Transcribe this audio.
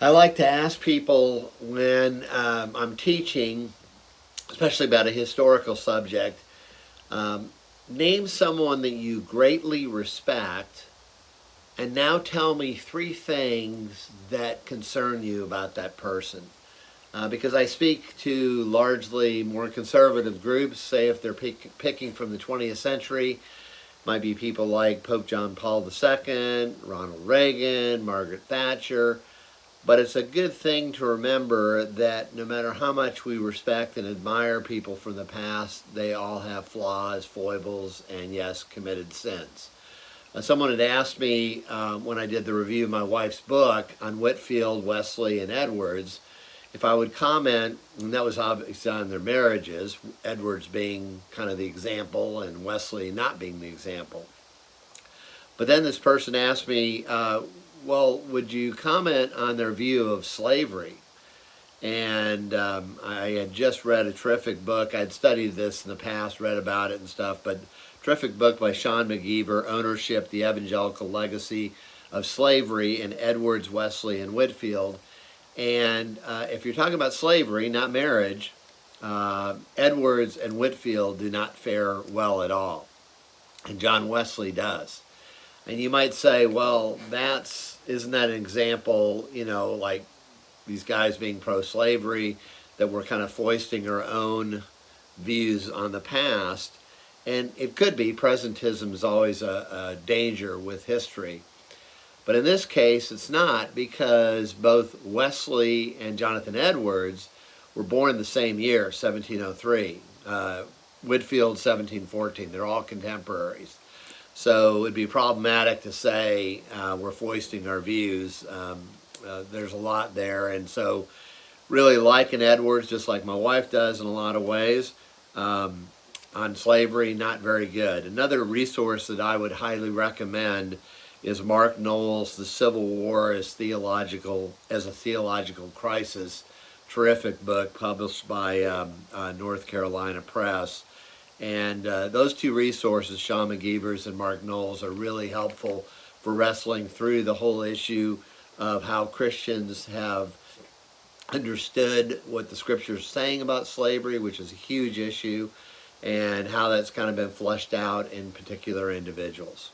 I like to ask people when I'm teaching, especially about a historical subject, um, name someone that you greatly respect, and now tell me three things that concern you about that person. Because I speak to largely more conservative groups, say if they're picking from the 20th century, might be people like Pope John Paul II, Ronald Reagan, Margaret Thatcher. But it's a good thing to remember that no matter how much we respect and admire people from the past, they all have flaws, foibles, and yes, committed sins. Someone had asked me when I did the review of my wife's book on Whitefield, Wesley, and Edwards if I would comment, and that was obviously on their marriages, Edwards being kind of the example and Wesley not being the example. But then this person asked me, well, would you comment on their view of slavery? And I had just read a terrific book. I'd studied this in the past, read about it and stuff, but terrific book by Sean McGeever, Ownership, the Evangelical Legacy of Slavery in Edwards, Wesley, and Whitefield. And if you're talking about slavery, not marriage, Edwards and Whitefield do not fare well at all. And John Wesley does. And you might say, well, isn't that an example, like these guys being pro-slavery, that we're kind of foisting our own views on the past? And it could be. Presentism is always a danger with history. But in this case, it's not, because both Wesley and Jonathan Edwards were born the same year, 1703. Whitefield, 1714. They're all contemporaries. So it'd be problematic to say we're foisting our views. There's a lot there. And so really liking Edwards, just like my wife does in a lot of ways, on slavery, not very good. Another resource that I would highly recommend is Mark Knowles' The Civil War as a Theological Crisis. Terrific book published by North Carolina Press. And those two resources, Sean McGeever's and Mark Knowles, are really helpful for wrestling through the whole issue of how Christians have understood what the scriptures are saying about slavery, which is a huge issue, and how that's kind of been fleshed out in particular individuals.